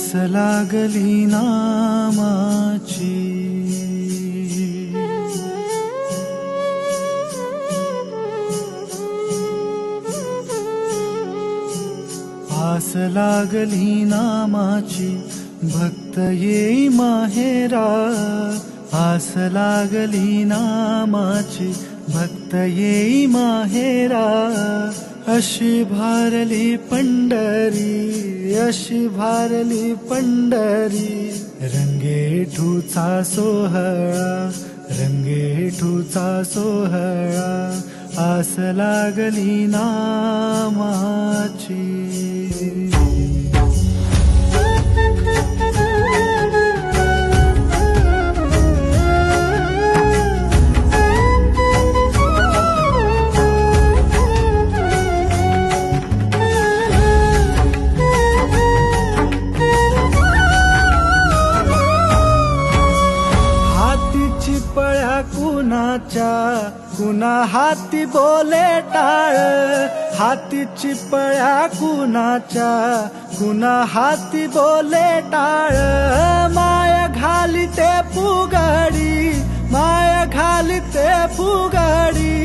आस लागली नामाची, आस लागली नामाची, भक्त येई माहेरा. आस लागली नामाची, भक्त येई माहेरा. अशी भारली पंढरी, अशी भारली पंढरी. रंगेठूचा सोहळा, रंगेठूचा सोहळा. आस लागली नामाची. चिपळ्या कुणाच्या, कुणा हाती बोले टाळ. हाती चिपळ्या कुणाच्या, कुणा हाती बोले टाळ. माया घालिते फुगडी, माया घालिते फुगडी.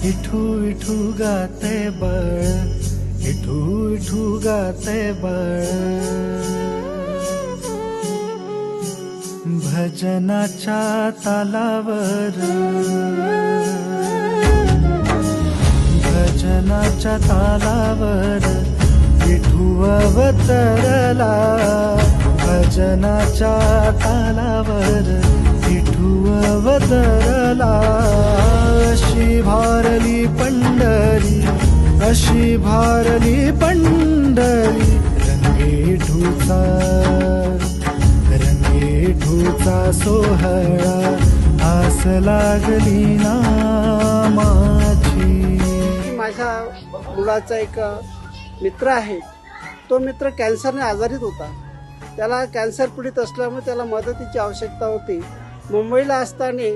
इठू इठू गाते बळ, इठू इठू गाते बळ. भजनाच्या तालावर, भजनाच्या तालावर. विठू अवतरला, भजनाच्या तालावर. विठू अवतरला. अशी भारली पंढरी, अशी भारली पंढरी. रंगेठूचा, रंगेठूचा सोहळा. आस लागली नामाची. माझ्या मुलाचा एक मित्र आहे. तो मित्र कॅन्सरने आजारीत होता. त्याला कॅन्सर पीडित असल्यामुळे त्याला मदतीची आवश्यकता होती. मुंबईला असताना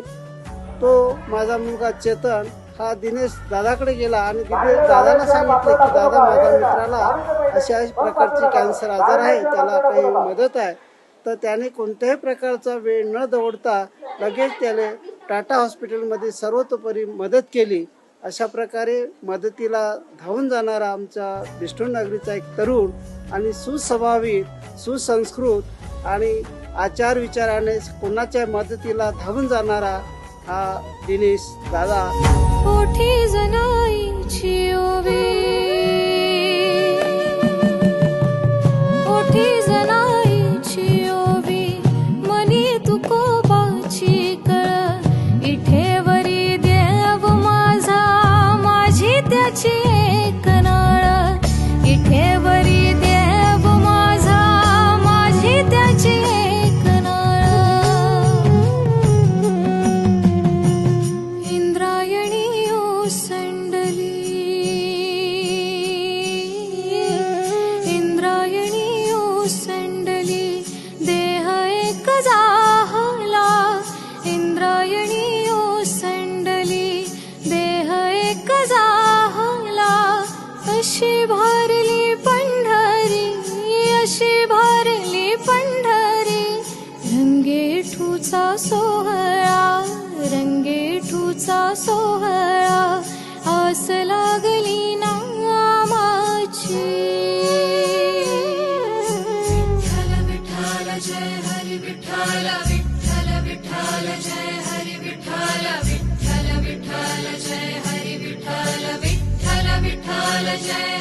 तो माझा मुलगा चेतन हा दिनेश दादाकडे गेला आणि दिनेश दादाला सांगितलं की दादा, माझ्या मित्राला अशा प्रकारची कॅन्सर आजार आहे, त्याला काही मदत आहे. तर त्याने कोणत्याही प्रकारचा वेळ न दवडता लगेच त्याने टाटा हॉस्पिटलमध्ये सर्वतोपरी मदत केली. अशा प्रकारे मदतीला धावून जाणारा आमचा बिष्णू नगरीचा एक तरुण आणि सुस्वभावित, सुसंस्कृत आणि आचार विचाराने कोणाच्या मदतीला धावून जाणारा हा दिनेश दादा. ओठी जनाईची ओवी, ओठी जनाईची ओवी. मनी तुकोबाची कळ, इठेवरी देव माझा, माझी त्याची एक नाळ. इठेवरी देव माझा, माझी त्याची एक नाळ. इंद्रायणी ओसंडली, इंद्रायणी ओसंडली. देह एक जाहला, इंद्रायणी ओसंडली. देह एक जाहला. अशी भारली पंढरी, अशी भारली पंढरी. रंगेठूचा सोहळा, रंगेठूचा सोहळा. आस लागली नामाची. विठ्ठल विठ्ठल जय हरी विठ्ठल, विठ्ठल विठ्ठल जय हरी विठ्ठल. विठ्ठल विठ्ठल जय हरी विठ्ठल, विठ्ठल विठ्ठल जय